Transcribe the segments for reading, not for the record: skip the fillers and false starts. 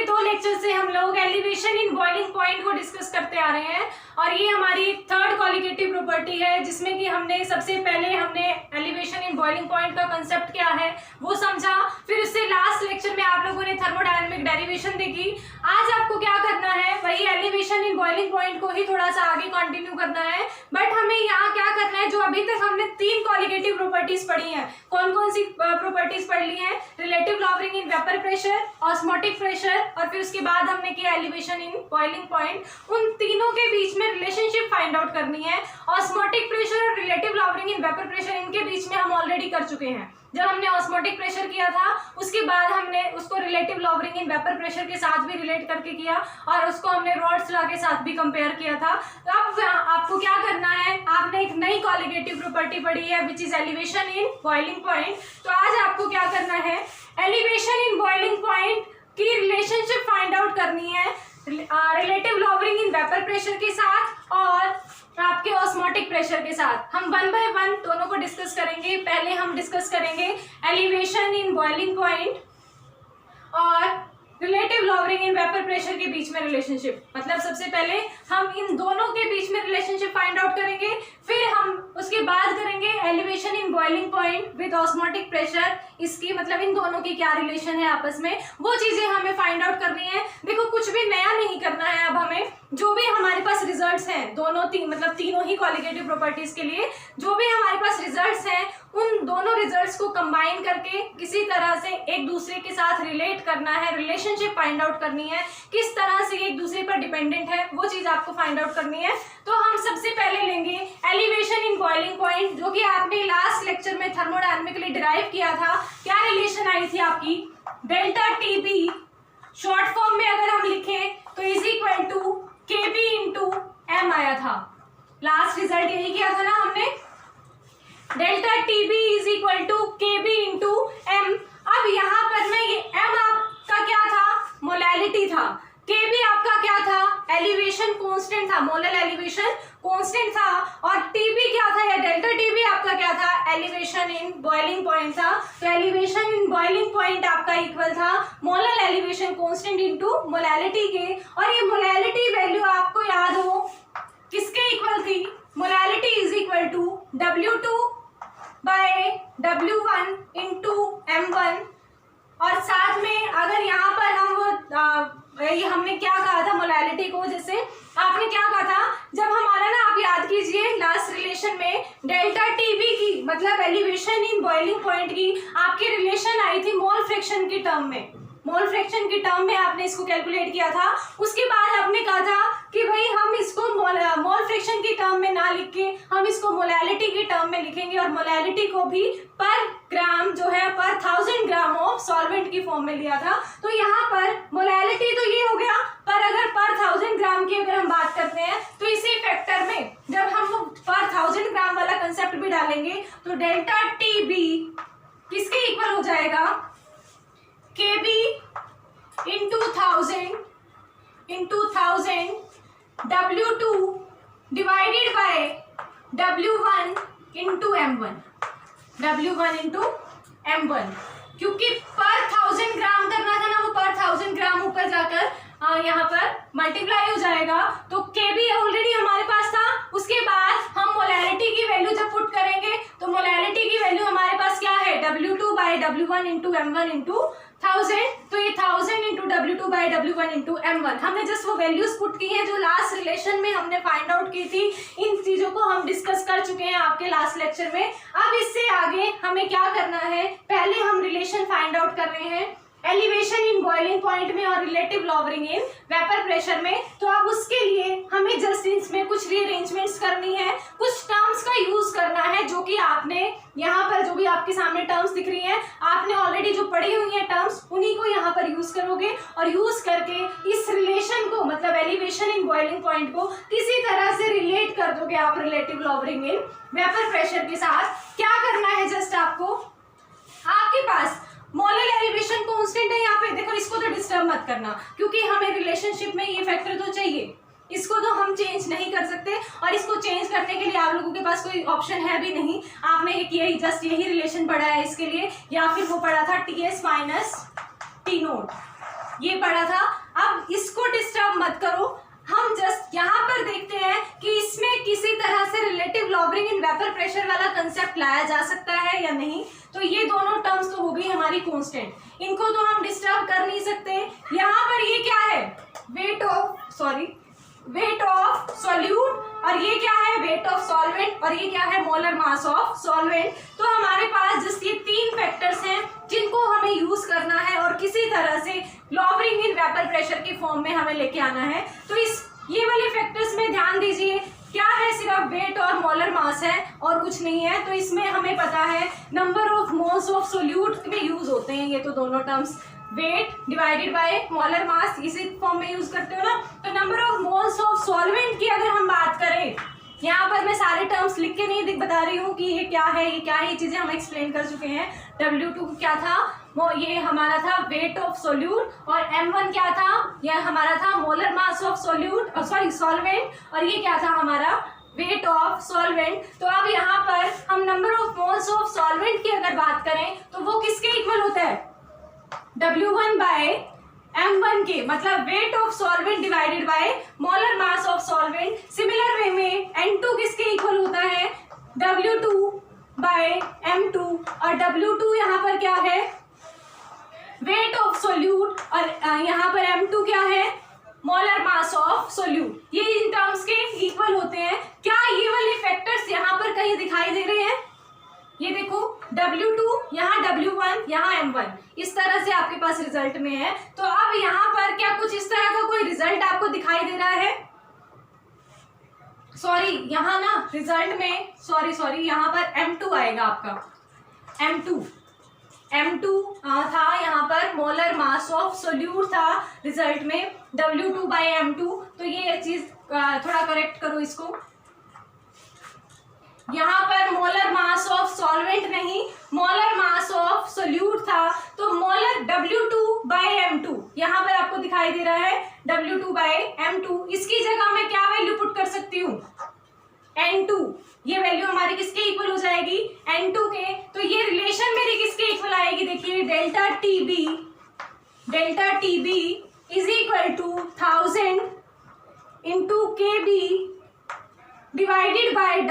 दो लेक्चर से हम लोग एलिवेशन इन बॉइलिंग पॉइंट को डिस्कस करते आ रहे हैं और ये हमारी थर्ड क्वालिटेटिव प्रॉपर्टी है जिसमें कि हमने सबसे पहले एलिवेशन इन बॉइलिंग पॉइंट का कंसेप्ट क्या है वो समझा। फिर उससे लास्ट लेक्चर में आप लोगों ने थर्मोडायनामिक डेरिवेशन देखी। आज आपको क्या करना है, वही एलिवेशन इन बॉइलिंग पॉइंट को ही थोड़ा सा आगे कंटिन्यू करना है। बट हमें यहाँ क्या करना है, जो अभी तक हमने तीन क्वालिटेटिव प्रॉपर्टीज पढ़ी हैं, कौन कौन सी प्रॉपर्टीज पढ़ ली हैं, रिलेटिव लॉवरिंग इन वेपर प्रेशर, ऑस्मोटिक प्रेशर और फिर उसके बाद हमने किया एलिवेशन इन बॉइलिंग पॉइंट। उन तीनों के बीच में रिलेशनशिप फाइंड आउट करनी है। ऑस्मोटिक प्रेशर और रिलेटिव लॉवरिंग इन वेपर प्रेशर, इनके बीच में हम ऑलरेडी कर चुके हैं। जब हमने ऑस्मोटिक प्रेशर किया था उसके बाद हमने उसको रिलेटिव लॉवरिंग इन वेपर प्रेशर के साथ भी रिलेट करके किया और उसको हमने रॉड्स लॉ के साथ भी कंपेयर किया था। तो अब आपको क्या करना है, आपने एक नई क्वालिटेटिव प्रॉपर्टी पढ़ी है which is elevation in boiling point. तो आज आपको क्या करना है, एलिवेशन इन बॉइलिंग पॉइंट की रिलेशनशिप फाइंड आउट करनी है रिलेटिव लॉवरिंग इन वेपर प्रेशर के साथ और आपके ऑस्मोटिक प्रेशर के साथ। हम वन बाय वन दोनों को डिस्कस करेंगे। पहले हम डिस्कस करेंगे एलिवेशन इन बॉइलिंग पॉइंट और रिलेटिव लॉवरिंग इन वेपर प्रेशर के बीच में रिलेशनशिप। मतलब सबसे पहले हम इन दोनों के बीच में रिलेशनशिप फाइंड आउट करेंगे, फिर हम उसके बाद करेंगे elevation in boiling point with osmotic pressure. इसकी मतलब इन दोनों की क्या रिलेशन है आपस में, वो चीजें हमें फाइंड आउट करनी है। देखो कुछ भी नया नहीं करना है। अब हमें जो भी हमारे पास रिजल्ट्स हैं मतलब तीनों ही क्वालिटेटिव प्रॉपर्टीज के लिए जो भी हमारे पास रिजल्ट्स हैं उन दोनों रिजल्ट्स को कंबाइन करके किसी तरह से एक दूसरे के साथ रिलेट करना है, रिलेशनशिप फाइंड आउट करनी है, किस तरह से एक दूसरे पर डिपेंडेंट है वो चीज आपको फाइंड आउट करनी है। तो हम सबसे पहले लेंगे एलिवेशन इन बॉइलिंग पॉइंट, जो कि आपने लास्ट लेक्चर में थर्मोडायनामिकली डिराइव किया था। क्या रिलेशन आई थी आपकी, डेल्टा टीबी शॉर्ट फॉर्म में अगर हम लिखें तो is equal to KB into M आया था। लास्ट रिजल्ट यही किया था ना हमने, delta TB is equal to KB into M. अब यहाँ पर ना ये एम आपका क्या था, मोलैलिटी था, केबी आपका क्या था, एलिवेशन कांस्टेंट था, मोलर एलिवेशन कांस्टेंट था, और टीबी क्या था या डेल्टा टीबी आपका क्या था, एलिवेशन इन बॉइलिंग पॉइंट था। तो एलिवेशन इन बॉइलिंग पॉइंट आपका इक्वल था molar elevation constant into molality के। और ये मोलैलिटी वैल्यू आपको याद हो किसके इक्वल थी, molality is equal to W2 by W1 into M1। और साथ में अगर यहाँ पर हम ये हमने क्या कहा था मोलैलिटी को, जैसे आपने क्या कहा था जब हमारा ना, आप याद कीजिए लास्ट रिलेशन में डेल्टा टीबी की मतलब एलिवेशन इन बॉइलिंग पॉइंट की आपकी रिलेशन आई थी मोल फ्रैक्शन की टर्म में। मोल फ्रैक्शन की टर्म में आपने इसको कैलकुलेट किया था। उसके बाद आपने कहा था कि भाई हम इसको मोल फ्रैक्शन की टर्म में ना लिख के हम इसको मोलैलिटी की टर्म में लिखेंगे और मोलैलिटी को भी पर ग्राम जो है पर 1000 ग्राम ऑफ सॉल्वेंट की फॉर्म में लिया था। तो यहाँ पर मोलैलिटी तो ये हो गया, पर अगर पर 1000 ग्राम की अगर हम बात करते हैं तो इसी फैक्टर में जब हम पर 1000 ग्राम वाला कंसेप्ट भी डालेंगे तो डेल्टा टीबी किसके इक्वल हो जाएगा, KB into 1000 W2 divided by W1 into M1, W1 into M1। क्योंकि पर 1000 ग्राम करना था ना, वो पर 1000 ग्राम ऊपर जाकर यहाँ पर मल्टीप्लाई हो जाएगा। तो KB ऑलरेडी हमारे पास था। उसके बाद हम मोलैलिटी की वैल्यू जब पुट करेंगे तो मोलैलिटी की वैल्यू हमारे पास क्या है, W2 by W1 into M1 into 1000। तो ये 1000 into W2 by W1 into M1 हमने जस्ट वो वैल्यूज पुट की है जो लास्ट रिलेशन में हमने फाइंड आउट की थी। इन चीजों को हम डिस्कस कर चुके हैं आपके लास्ट लेक्चर में। अब इससे आगे हमें क्या करना है, पहले हम रिलेशन फाइंड आउट कर रहे हैं एलिवेशन इन बॉइलिंग पॉइंट में और रिलेटिव लॉवरिंग इन वेपर प्रेशर में। तो अब उसके लिए हमें जस्ट इसमें कुछ रीअरेंजमेंट्स करनी है, कुछ टर्म्स का यूज करना है जो कि आपने यहाँ पर जो भी आपके सामने टर्म्स दिख रही हैं आपने ऑलरेडी जो पढ़ी हुई हैं टर्म्स, उन्हीं को यहाँ पर यूज करोगे और यूज करके इस रिलेशन को मतलब एलिवेशन इन बॉइलिंग पॉइंट को किसी तरह से रिलेट कर दोगे आप रिलेटिव लॉवरिंग इन वेपर प्रेशर के साथ। क्या करना है, जस्ट आपको आपके पास मोलर एलिवेशन कांस्टेंट है यहाँ पे, देखो इसको तो डिस्टर्ब मत करना क्योंकि हमें रिलेशनशिप में ये फैक्टर तो चाहिए, इसको तो हम चेंज नहीं कर सकते और इसको चेंज करने के लिए आप लोगों के पास कोई ऑप्शन है भी नहीं। आपने एक जस्ट यही रिलेशन पढ़ा है इसके लिए, या फिर वो पढ़ा था TS माइनस T नोट। ये पढ़ा था। अब इसको डिस्टर्ब मत करो, हम जस्ट यहाँ पर देखते हैं कि इसमें किसी तरह से रिलेटिव लॉबरिंग इन वेपर प्रेशर वाला कंसेप्ट लाया जा सकता है या नहीं। तो ये दोनों टर्म्स तो हो गई हमारी कांस्टेंट, इनको तो हम डिस्टर्ब कर नहीं सकते। यहाँ पर ये क्या है, वेट ऑफ सॉल्यूट, और ये क्या है, वेट ऑफ सॉल्वेंट, और ये क्या है, मोलर मास ऑफ सॉल्वेंट। तो हमारे पास जस्ट ये 3 फैक्टर्स हैं जिनको हमें यूज करना है और किसी तरह से लॉबरिंग इन वेपर प्रेशर के फॉर्म में हमें लेके आना है। तो ये वाले फैक्टर्स में ध्यान दीजिए, क्या है, सिर्फ वेट और मोलर मास है और कुछ नहीं है। तो इसमें हमें पता है number of moles of solute में यूज होते हैं ये तो दोनों terms, weight divided by molar मास, इसी फॉर्म में यूज करते हो ना। तो number of moles of solvent की अगर हम बात करें, यहाँ पर मैं सारे टर्म्स लिख के नहीं बता रही हूँ कि ये क्या है, ये क्या है, ये चीजें हम एक्सप्लेन कर चुके हैं। W2 क्या था, वो ये हमारा था वेट ऑफ सोल्यूट, और M1 क्या था, ये हमारा था molar mass of solute, sorry solvent, और ये क्या था हमारा वेट ऑफ सॉल्वेंट। तो अब यहाँ पर हम number of moles of solvent की अगर बात करें तो वो किसके इक्वल होता है, W1 बाय M1 के, मतलब weight of solvent divided by molar mass of solvent. Similar way में N2 किसके इक्वल होता है, W2 बाय M2, और W2 यहाँ पर क्या है, वेट ऑफ सोल्यूट, और यहाँ पर M2 क्या है, मोलर मास ऑफ सोल्यूट। ये इन टर्म्स के इक्वल होते हैं। क्या ये वाले फैक्टर्स यहाँ पर कहीं दिखाई दे रहे हैं, ये देखो W2 यहाँ W1 यहाँ M1, इस तरह से आपके पास रिजल्ट में है। तो अब यहाँ पर क्या कुछ इस तरह का कोई रिजल्ट आपको दिखाई दे रहा है, सॉरी यहाँ ना रिजल्ट में सॉरी यहाँ पर M2 आएगा आपका, M2 था यहाँ पर मोलर मास ऑफ सोल्यूट था रिजल्ट में, W2 बाई M2। तो ये चीज थोड़ा करेक्ट करो इसको, यहाँ पर मोलर मास ऑफ सॉल्वेंट नहीं, मोलर मास ऑफ सोल्यूट था। तो मोलर W2 बाई M2 यहाँ पर आपको दिखाई दे रहा है, W2 बाई M2। इसकी जगह मैं क्या वैल्यू पुट कर सकती हूँ, N2, ये वैल्यू हमारी किसके इक्वल हो जाएगी, N2 के। तो ये रिलेशन मेरी किसके इक्वल आएगी, देखिए delta TB is equal to 1000 into KB divided by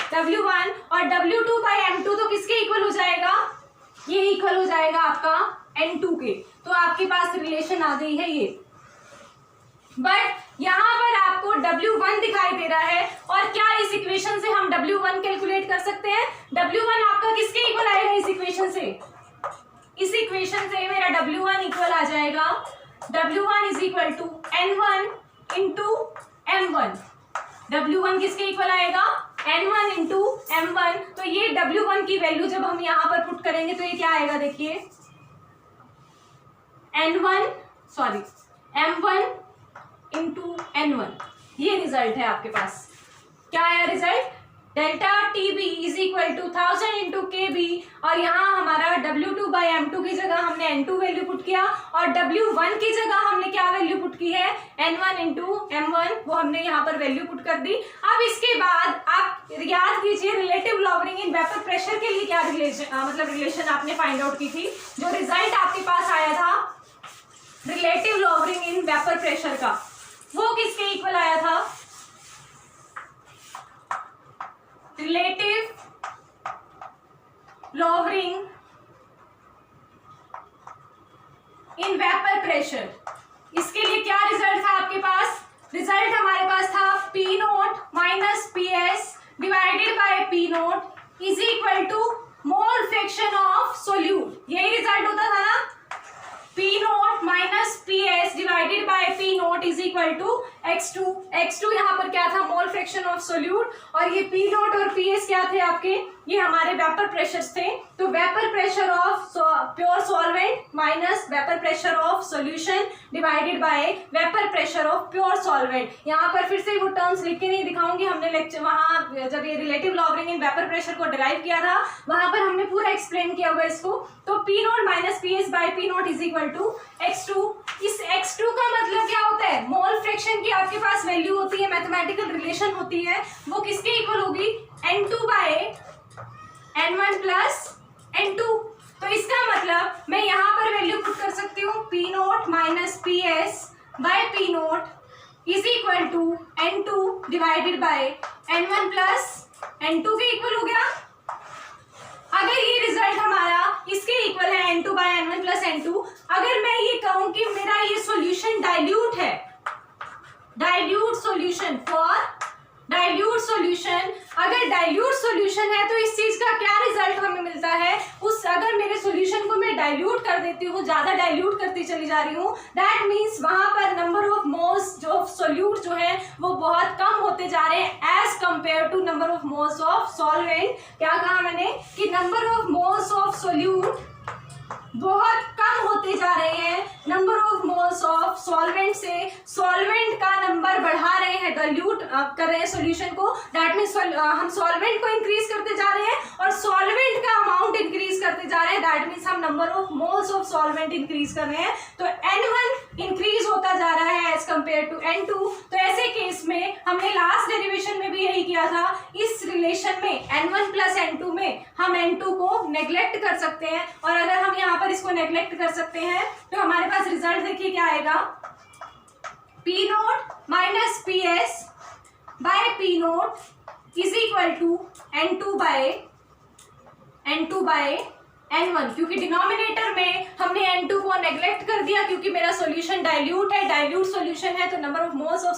W1 और W2 बाय M2 तो किसके इक्वल हो जाएगा, ये इक्वल हो जाएगा आपका N2 के। तो आपके पास रिलेशन आ गई है ये। बट यहाँ पर आपको W1 दिखाई दे रहा है, और क्या इस इक्वेशन से हम W1 कैलकुलेट कर सकते हैं, W1 आपका किसके इक्वल आएगा इस इक्वेशन से, इस इक्वेशन से मेरा W1 इक्वल आ जाएगा, W1 is equal to N1 into M1। W1 किसके इक्वल आएगा, N1 इंटू M1। तो ये W1 की वैल्यू जब हम यहाँ पर पुट करेंगे तो ये क्या आएगा, देखिए M1 इंटू N1, ये रिजल्ट है आपके पास। क्या आया result, delta TB is equal to 1000 into KB, और यहाँ हमारा W2 बाई M2 की जगह हमने N2 वैल्यू पुट किया, और W1 की जगह हमने क्या वैल्यू पुट की है, N1 इंटू M1, वो हमने यहाँ पर वैल्यू पुट कर दी। अब इसके बाद आप याद कीजिए रिलेटिव लॉबरिंग इन वेपर प्रेशर के लिए क्या रिलेशन आपने फाइंड आउट की थी, जो रिजल्ट आपके पास आया था रिलेटिव लॉबरिंग इन वेपर प्रेशर का, वो किसके इक्वल आया था, रिलेटिव लॉबरिंग इन वेपर प्रेशर। इसके लिए क्या रिजल्ट था आपके पास, रिजल्ट हमारे पास था P0 minus PS divided by P0 is equal to mole fraction of solute. यही रिजल्ट होता था ना, P0 minus PS divided by P0 is equal to X2 यहाँ पर क्या था, मोल फ्रैक्शन ऑफ सोल्यूट, और ये P0 और PS क्या थे आपके, ये हमारे वेपर प्रेशर्स थे। तो vapour pressure of pure solvent minus vapour pressure of solution divided by vapour pressure of pure solvent. यहाँ पर फिर से वो टर्म्स लिख के नहीं दिखाऊंगी, हमने लेक्चर वहाँ जब ये रिलेटिव लॉबरिंग इन वेपर प्रेशर को डिराइव किया था वहां पर हमने पूरा एक्सप्लेन किया हुआ इसको। तो P0 minus PS by P0 is equal to X2। इस X2 का मतलब क्या होता है, मोल फ्रैक्शन की आपके पास वैल्यू होती है, मैथमेटिकल रिलेशन होती है, वो किसके इक्वल होगी, N2 by N1 plus N2। तो इसका मतलब मैं यहाँ पर value put nought minus P S by P nought is equal to N2 divided by N1 plus N2 के इक्वल हो गया। अगर ये रिजल्ट हमारा इसके इक्वल है N2 by N1 plus N2, अगर मैं ये कहूं कि मेरा ये सॉल्यूशन डाइल्यूट है, dilute solution for dilute solution, अगर डाइल्यूट सॉल्यूशन है तो इस चीज का क्या रिजल्ट हमें मिलता है, उस अगर मेरे सॉल्यूशन को मैं डाइल्यूट कर देती हूँ, ज्यादा डाइल्यूट करती चली जा रही हूँ, दैट मीन्स वहां पर नंबर ऑफ मोल्स जो सोल्यूट जो है वो बहुत कम होते जा रहे हैं as compare to number of moles of solvent. क्या कहा मैंने कि number of moles of solute बहुत कम होते जा रहे हैं number of moles of solvent से, सॉल्वेंट का नंबर बढ़ा रहे हैं, डाइल्यूट कर रहे हैं सॉल्यूशन को, दैट मीन्स हम सॉल्वेंट को इंक्रीज करते जा रहे हैं और सॉल्वेंट का अमाउंट इंक्रीज करते जा रहे हैं, दैट मीन्स हम number of moles of solvent increase कर रहे हैं। तो N1 इंक्रीज होता जा रहा है एज कंपेयर टू N2। तो ऐसे केस में हमने लास्ट डेरिवेशन में भी यही किया था, इस रिलेशन में N1 प्लस N2 में हम N2 को नेग्लेक्ट कर सकते हैं, और अगर हम यहाँ पर इसको नेग्लेक्ट कर सकते हैं तो हमारे पास रिजल्ट देखिए क्या आएगा, P nought minus P S by P nought is equal to N2 by N1, क्योंकि डिनोमिनेटर में हमने N2 को नेग्लेक्ट कर दिया क्योंकि मेरा सॉल्यूशन डाइल्यूट है, डाइल्यूट सॉल्यूशन है तो number of moles of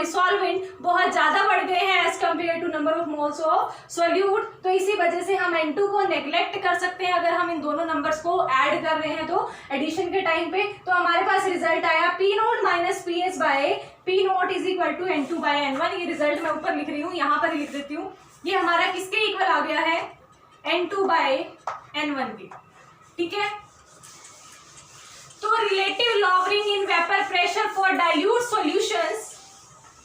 solvent बहुत ज्यादा बढ़ गए हैं as compare to number of moles of solute. तो इसी वजह से हम N2 को नेग्लेक्ट कर सकते हैं अगर हम इन दोनों नंबर्स को ऐड कर रहे हैं तो एडिशन के टाइम पे। तो हमारे पास रिजल्ट आया P nought minus P S by P nought is equal to N2 by N1। ये रिजल्ट मैं ऊपर लिख रही हूँ, यहाँ पर लिख देती हूँ। ये हमारा किसके इक्वल आ गया है, N2 बाय N1 की, ठीक है। तो relative lowering in vapour pressure for dilute solutions,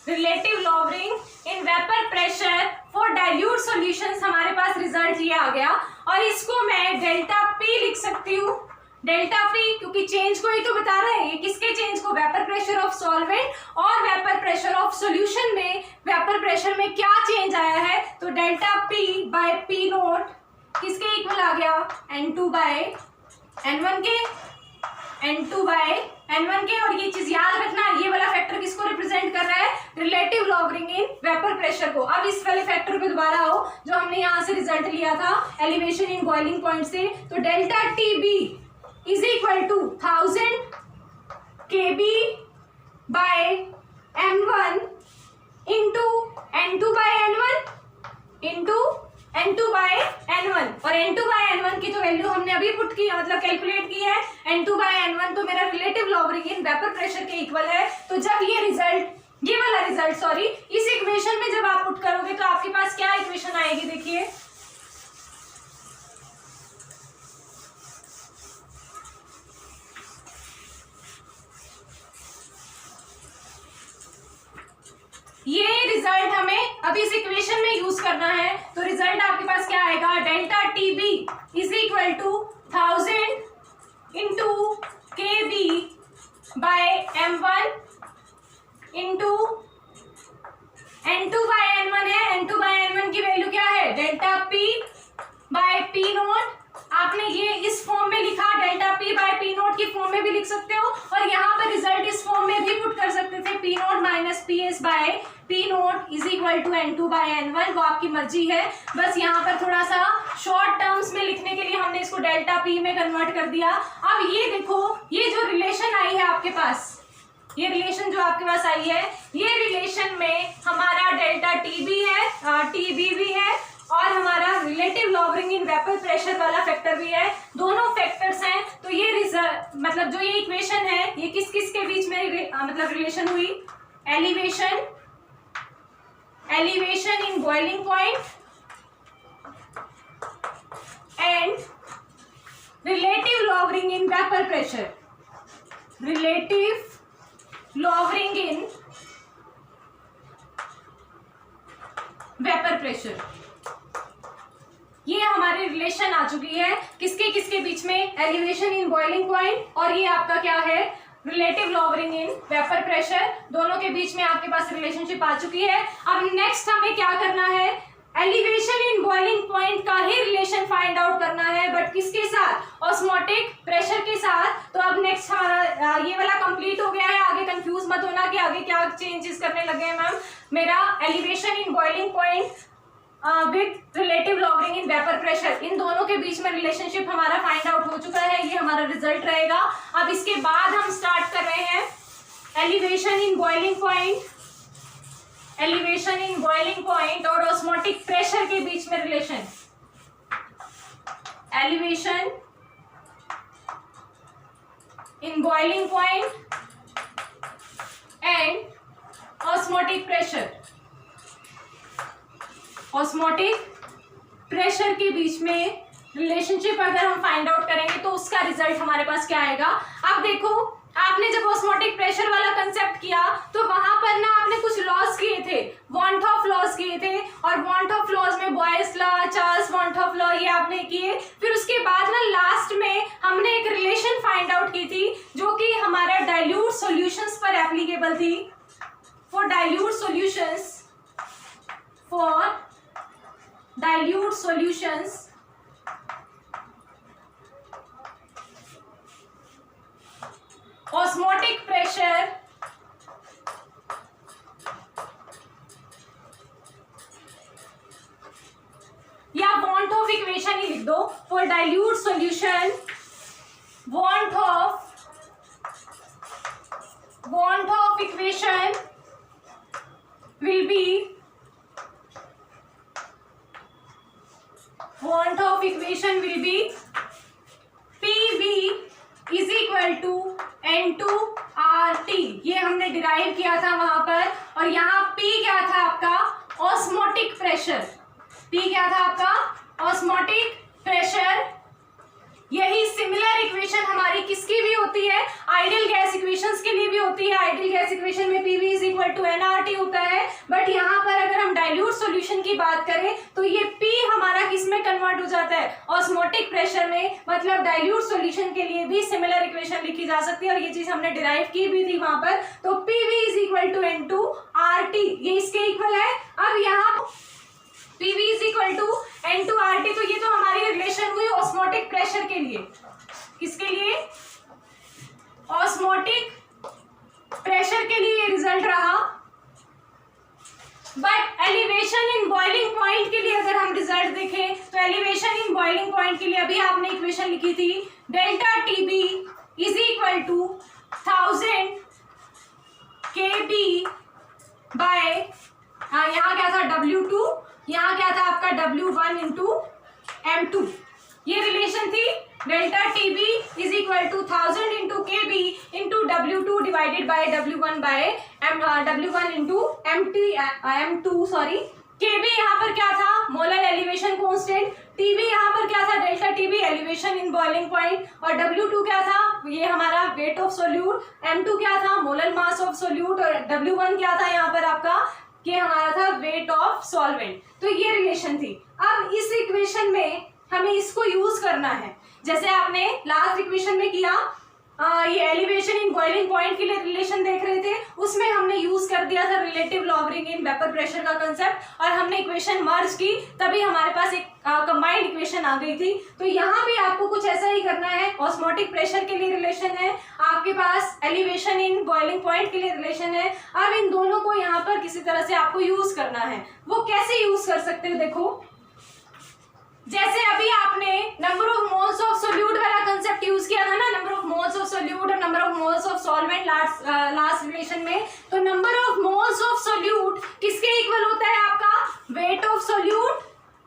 relative lowering in vapour pressure for dilute solutions, हमारे पास रिजल्ट ये आ गया और इसको मैं डेल्टा पी लिख सकती हूँ, डेल्टा पी, क्योंकि चेंज को ही तो बता रहे हैं, ये किसके चेंज को, वेपर प्रेशर ऑफ सॉल्वेंट और वेपर प्रेशर ऑफ सॉल्यूशन में वेपर प्रेशर में क्या चेंज आया है। तो delta P bye P note किसके इक्वल आ गया, N2 बाय N1 के, N2 बाय N1 के। और ये चीज याद रखना, ये वाला फैक्टर किसको रिप्रेजेंट कर रहा है, रिलेटिव लॉवरिंग इन वेपर प्रेशर को। अब इस वाले फैक्टर पे दोबारा आओ जो हमने यहाँ से रिजल्ट लिया था एलिवेशन इन बॉइलिंग पॉइंट से। तो delta TB is equal to 1000 KB by M1 into N2 by N1 into N2 by N1, और N2 बाय N1 की जो वैल्यू हमने अभी पुट की मतलब कैलकुलेट की है, N2 बाय N1 तो मेरा रिलेटिव लॉवरिंग इन वेपर प्रेशर के इक्वल है। तो जब ये रिजल्ट, ये वाला रिजल्ट सॉरी, इस इक्वेशन में जब आप पुट करोगे तो आपके पास क्या इक्वेशन आएगी, देखिए ये रिजल्ट हमें अभी इस इक्वेशन में यूज करना है। तो रिजल्ट आपके पास क्या आएगा, delta TB is equal to 1000 into KB by M1 into N2 by N1 है, N2 बाय N1 की वैल्यू क्या है, delta P by P nought. आपने ये इस फॉर्म में लिखा, delta P by P nought की फॉर्म में भी लिख सकते हो, और यहाँ पर रिजल्ट इस फॉर्म में भी पुट कर सकते थे, P nought minus P S by P nought is equal to N2 by N1, वो आपकी मर्जी है। बस यहाँ पर थोड़ा सा शॉर्ट टर्म्स में लिखने के लिए हमने इसको डेल्टा P में कन्वर्ट कर दिया। अब ये देखो, ये जो रिलेशन आई है आपके पास, ये रिलेशन जो आपके पास आई है, ये रिलेशन में हमारा डेल्टा TB है, TB भी है, और हमारा रिलेटिव लॉवरिंग इन वेपर प्रेशर वाला फैक्टर भी है, दोनों फैक्टर्स हैं। तो ये मतलब जो ये इक्वेशन है ये किस किस के बीच में मतलब रिलेशन हुई, elevation in boiling point and relative lowering in vapour pressure, relative lowering in vapour pressure, ये हमारी रिलेशन आ चुकी है किसके किसके बीच में, एलिवेशन इन बॉइलिंग पॉइंट, और ये आपका क्या है, रिलेटिव लॉवरिंग इन वेपर प्रेशर, दोनों के बीच में आपके पास रिलेशनशिप आ चुकी है। अब नेक्स्ट हमें क्या करना है, एलिवेशन इन बॉइलिंग पॉइंट का ही रिलेशन फाइंड आउट करना है, बट किसके साथ, ऑस्मोटिक प्रेशर के साथ। तो अब नेक्स्ट नेक्स्ट हमारा ये वाला कंप्लीट हो गया है। आगे कंफ्यूज मत होना कि आगे क्या चेंजेस करने लगे हैं मैम। मेरा elevation in boiling point with relative lowering in vapour pressure, इन दोनों के बीच में रिलेशनशिप हमारा फाइंड आउट हो चुका है, ये हमारा रिजल्ट रहेगा। अब इसके बाद हम स्टार्ट कर रहे हैं elevation in boiling point, elevation in boiling point और ऑस्मोटिक प्रेशर के बीच में relation. Elevation in boiling point and osmotic pressure, osmotic pressure के बीच में रिलेशनशिप अगर हम फाइंड आउट करेंगे तो उसका रिजल्ट हमारे पास क्या आएगा। अब देखो, आपने जब ऑस्मोटिक प्रेशर वाला कंसेप्ट किया तो वहां पर ना आपने कुछ लॉज किए थे, वॉन्ट ऑफ लॉज किए थे, और वॉन्ट ऑफ लॉज में boys law, Charles want of law, ये आपने किए। फिर उसके बाद ना लास्ट में हमने एक रिलेशन फाइंड आउट की थी जो कि हमारा डाइल्यूट सॉल्यूशंस पर एप्लीकेबल थी। For dilute solutions, for dilute solutions osmotic pressure या want of equation ही लिख दो। for dilute solution want of equation will be, want of equation will be PV is equal to N2RT। ये हमने derive किया था वहां पर, और यहाँ P क्या था आपका, ऑस्मोटिक प्रेशर। P क्या था आपका, ऑस्मोटिक प्रेशर। यही सिमिलर इक्वेशन हमारी किसकी भी होती है, आइडियल गैस इक्वेशंस के लिए भी होती है। आइडियल गैस इक्वेशन में PV is equal to NRT होता है, बट यहाँ पर अगर हम डाइल्यूट सॉल्यूशन की बात करें तो ये P हमारा किस में कन्वर्ट हो जाता है, ऑस्मोटिक प्रेशर में। मतलब डाइल्यूट सॉल्यूशन के लिए भी सिमिलर इक्वेशन लिखी जा सकती है, और ये चीज हमने डिराइव की भी थी वहां पर। तो PV is equal to N2RT, ये इसके इक्वल है। अब यहाँ PV is equal to N2RT, तो ये तो हमारी रिलेशन हुई ऑस्मोटिक प्रेशर के लिए। किसके लिए, ऑस्मोटिक प्रेशर के लिए रिजल्ट रहा। But elevation in boiling point के लिए अगर हम रिजल्ट देखें तो एलिवेशन इन बॉइलिंग पॉइंट के लिए अभी आपने इक्वेशन लिखी थी, delta TB is equal to 1000 KB by, यहाँ क्या था W2, यहाँ क्या था आपका W1 इंटू M2। ये रिलेशन थी delta TB is equal to 1000 into KB into W2 divided by W1 by W1 into M2 sorry. KB यहाँ पर क्या था, मोलर एलिवेशन कांस्टेंट। TB यहाँ पर क्या था, delta TB elevation in boiling point, और W2 क्या था, ये हमारा वेट ऑफ सोल्यूट। M2 क्या था, मोलर मास ऑफ सोल्यूट, और W1 क्या था यहाँ पर आपका, कि हमारा था वेट ऑफ सॉल्वेंट। तो ये रिलेशन थी। अब इस इक्वेशन में हमें इसको यूज करना है, जैसे आपने लास्ट इक्वेशन में किया, ये एलिवेशन इन बॉइलिंग पॉइंट के लिए रिलेशन देख रहे थे, उसमें हमने यूज कर दिया था relative lowering in vapour pressure का कंसेप्ट, और हमने इक्वेशन मर्ज की, तभी हमारे पास एक कंबाइंड इक्वेशन आ गई थी। तो यहाँ भी आपको कुछ ऐसा ही करना है। ऑस्मोटिक प्रेशर के लिए रिलेशन है, आपके पास एलिवेशन इन बॉइलिंग पॉइंट के लिए रिलेशन है। अब इन दोनों को यहाँ पर किसी तरह से आपको यूज करना है। वो कैसे यूज कर सकते हो, देखो, जैसे अभी आपने number of moles of solute वाला कंसेप्ट यूज किया था ना, number of moles of solute और number of moles of solvent last relation में। तो number of moles of solute किसके इक्वल होता है आपका, weight of solute,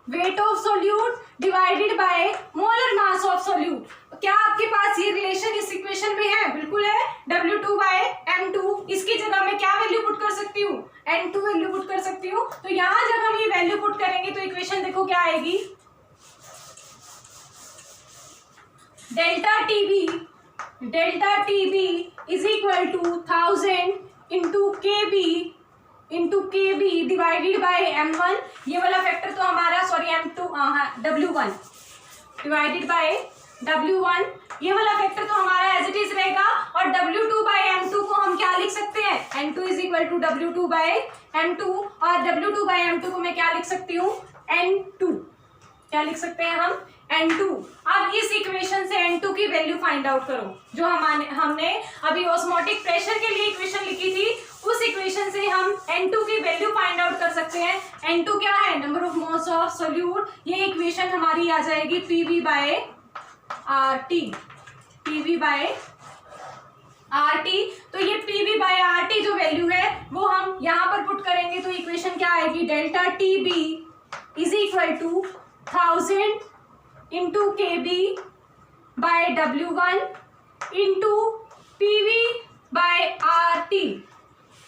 weight of solute divided by molar mass of solute. क्या आपके पास ये रिलेशन इस इक्वेशन में है, बिल्कुल है। W2 बाय M2, इसकी जगह मैं क्या वैल्यू पुट कर सकती हूँ, N2 वैल्यू पुट कर सकती हूँ। तो यहाँ जब हम ये वैल्यू पुट करेंगे तो इक्वेशन देखो क्या आएगी, delta TB is equal to 1000 into KB divided by M1, ये वाला फैक्टर तो हमारा sorry M2 W1 divided by W1, ये वाला फैक्टर तो हमारा एज इट इज रहेगा। और W2 बाय M2 को हम क्या लिख सकते हैं, N2 is equal to W2 bye M2, और W2 बाय M2 को मैं क्या लिख सकती हूँ, N2, क्या लिख सकते हैं हम, N2। अब इस इक्वेशन से N2 की वैल्यू फाइंड फाइंड आउट करो। जो हमने अभी ऑस्मोटिक प्रेशर के लिए इक्वेशन लिखी थी, उस इक्वेशन से हम N2 की वैल्यू फाइंड आउट कर सकते हैं। N2 क्या है? Number of moles of solute. ये इक्वेशन हमारी आ जाएगी PV by RT, PV by RT। तो ये PV बाय RT जो वैल्यू है वो हम यहाँ पर पुट करेंगे, तो इक्वेशन क्या आएगी? Delta TB is equal to 1000 into KB by W1 into PV by RT।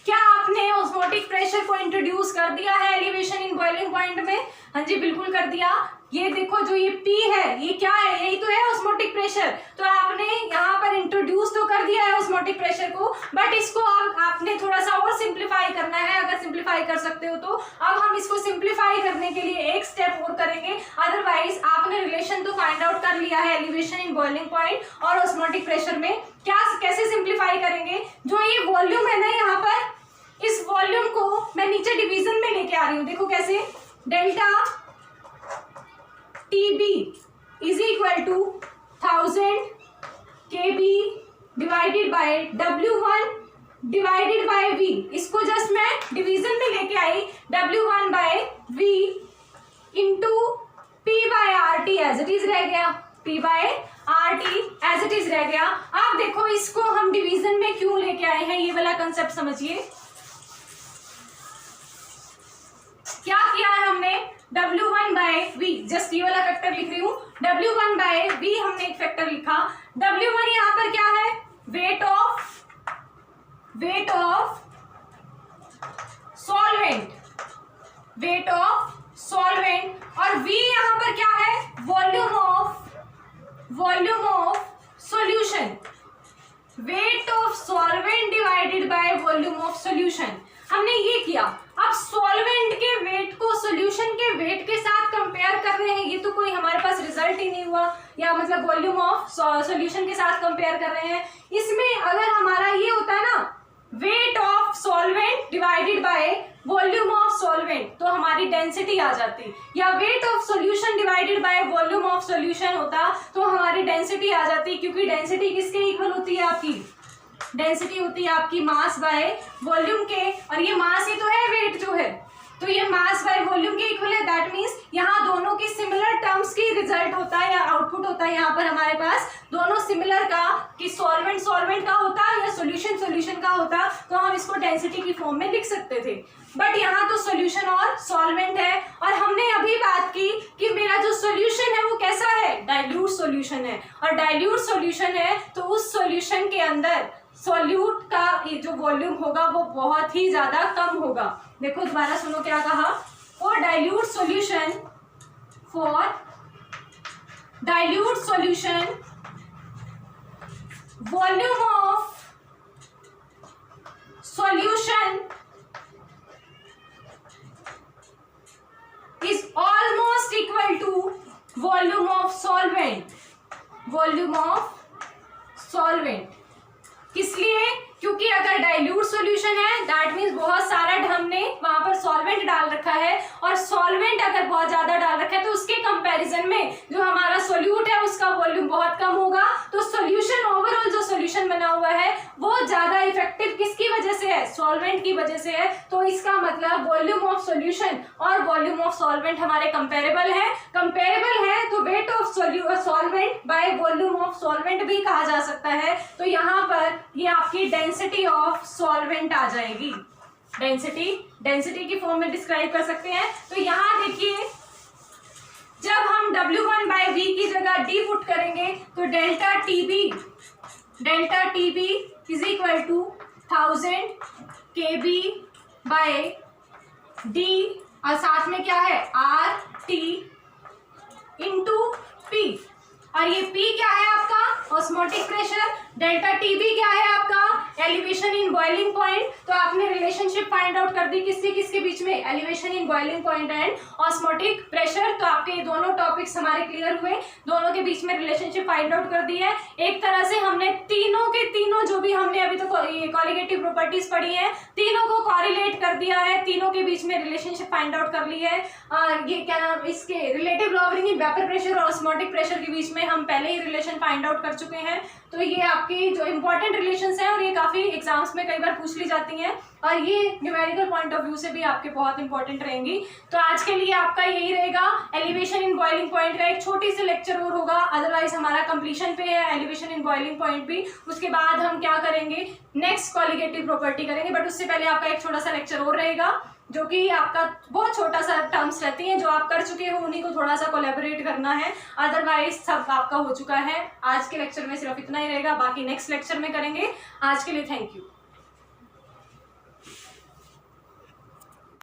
क्या आपने ऑस्मोटिक प्रेशर को इंट्रोड्यूस कर दिया है एलिवेशन इन बॉइलिंग पॉइंट में? हाँ जी, बिल्कुल कर दिया। ये देखो जो ये P है, ये क्या है? यही तो है ऑस्मोटिक प्रेशर। तो आपने यहाँ पर इंट्रोड्यूस तो कर दिया है ऑस्मोटिक प्रेशर को, बट इसको आपने थोड़ा सा और सिंप्लीफाई करना है। अगर सिंप्लीफाई कर सकते हो तो अब हम इसको सिंप्लीफाई करने के लिए एक स्टेप और करेंगे। अदरवाइज आपने रिलेशन तो फाइंड आउट कर लिया है एलिवेशन इन बॉइलिंग पॉइंट और ऑस्मोटिक प्रेशर में। क्या कैसे सिंप्लीफाई करेंगे? जो ये वॉल्यूम है ना, यहाँ पर इस वॉल्यूम को मैं नीचे डिवीजन में लेके आ रही हूँ। देखो कैसे, delta TB is equal to 1000 KB divided by W1 divided by V। इसको जस्ट मैं डिवीजन में लेके आई, W1 by V into P by RT as it is रह गया, P by RT as it is रह गया। अब देखो इसको हम डिवीजन में क्यों लेके आए हैं, ये वाला कंसेप्ट समझिए। क्या किया है हमने? W1 बाय V, जस्ट ये वाला फैक्टर लिख रही हूँ, W1 बाय V हमने एक फैक्टर लिखा। W1 यहाँ पर क्या है? Weight of solvent, weight of solvent. और V यहाँ पर क्या है? Volume of solution, weight of solvent divided by volume of solution. हमने ये किया। अब सॉल्वेंट के वेट को सॉल्यूशन के वेट के साथ कंपेयर कर रहे हैं, ये तो कोई हमारे पास रिजल्ट ही नहीं हुआ, या मतलब वॉल्यूम ऑफ सॉल्यूशन के साथ कंपेयर कर रहे हैं। इसमें अगर हमारा ये होता है ना, weight of solvent divided by volume of solvent, तो हमारी डेंसिटी आ जाती, या weight of solution divided by volume of solution होता तो हमारी डेंसिटी आ जाती। क्योंकि डेंसिटी किसके इक्वल होती है? आपकी डेंसिटी होती है आपकी मास बाय वॉल्यूम के, और ये मास ही तो है वेट जो है, तो ये मास बाय वॉल्यूम के इक्वल है। दैट मीन्स यहाँ दोनों की सिमिलर टर्म्स की रिजल्ट होता है या आउटपुट होता है। यहाँ पर हमारे पास दोनों सिमिलर का, कि सॉल्वेंट का होता या सॉल्यूशन का होता, तो हम इसको डेंसिटी की फॉर्म में लिख सकते थे। बट यहाँ तो सॉल्यूशन और सॉल्वेंट है, और हमने अभी बात की कि मेरा जो सॉल्यूशन है वो कैसा है? डाइल्यूट सॉल्यूशन है। और डाइल्यूट सॉल्यूशन है तो उस सॉल्यूशन के अंदर सॉल्यूट का जो वॉल्यूम होगा वो बहुत ही ज्यादा कम होगा। देखो दोबारा सुनो क्या कहा, for dilute solution volume of solution is almost equal to volume of solvent. किस लिए? क्योंकि अगर डाइल्यूट सॉल्यूशन है दैट मीन्स बहुत सारा हमने वहां पर सॉल्वेंट डाल रखा है, और सॉल्वेंट अगर बहुत ज्यादा डाल रखा है तो उसके कंपैरिजन में जो हमारा सोल्यूट है उसका वॉल्यूम बहुत कम होगा। तो सॉल्यूशन, ओवरऑल जो सॉल्यूशन बना हुआ है वो ज्यादा इफेक्टिव किसकी वजह से है? सॉल्वेंट की वजह से है। तो इसका मतलब वॉल्यूम ऑफ सॉल्यूशन और वॉल्यूम ऑफ सॉल्वेंट हमारे कंपेरेबल है, तो weight of solvent by volume of solvent भी कहा जा सकता है। तो यहाँ पर ये आपकी डेंसिटी ऑफ सॉल्वेंट आ जाएगी। डेंसिटी की फॉर्म में डिस्क्राइब कर सकते हैं। तो यहाँ देखिए, जब हम W1 बाय V की जगह D पुट करेंगे तो delta TB is equal to 1000 KB by D, और साथ में क्या है? RT into P। और ये P क्या है आपका? Osmotic pressure. डेल्टा TB क्या है आपका? Elevation in boiling point. तो आपने रिलेशनशिप फाइंड आउट कर दी किसके बीच में? Elevation in boiling point and osmotic pressure. तो आपके दोनों टॉपिक्स हमारे क्लियर हुए, दोनों के बीच में रिलेशनशिप फाइंड आउट कर दी है। एक तरह से हमने तीनों के तीनों जो भी हमने अभी तक कॉलिगेटिव प्रॉपर्टीज पढ़ी है, तीनों को कॉरिलेट कर दिया है, तीनों के बीच में रिलेशनशिप फाइंड आउट कर ली है। ये क्या नाम, इसके रिलेटिव लॉवरिंग इन वेपर प्रेशर और ऑस्मोटिक प्रेशर के बीच में में हम पहले ही रिलेशन फाइंड आउट कर चुके हैं। तो ये आपकी जो इंपॉर्टेंट रिलेशंस हैं और ये काफ़ी एग्जाम्स में कई बार पूछ ली जाती हैं और ये न्यूमेरिकल पॉइंट ऑफ व्यू से भी आपके बहुत इंपॉर्टेंट रहेंगी। तो आज के लिए आपका यही रहेगा। एलिवेशन इन बॉइलिंग पॉइंट का एक छोटी सी लेक्चर और होगा, अदरवाइज हमारा कंप्लीशन पे है एलिवेशन इन बॉइलिंग पॉइंट भी। उसके बाद हम क्या करेंगे, नेक्स्ट कॉलिगेटिव प्रॉपर्टी करेंगे, बट उससे पहले आपका एक छोटा सा लेक्चर और रहेगा जो कि आपका बहुत छोटा सा टर्म्स रहती हैं, जो आप कर चुके हो उन्हीं को थोड़ा सा कोलैबोरेट करना है, अदरवाइज सब आपका हो चुका है। आज के लेक्चर में सिर्फ इतना ही रहेगा, बाकी नेक्स्ट लेक्चर में करेंगे। आज के लिए थैंक यू।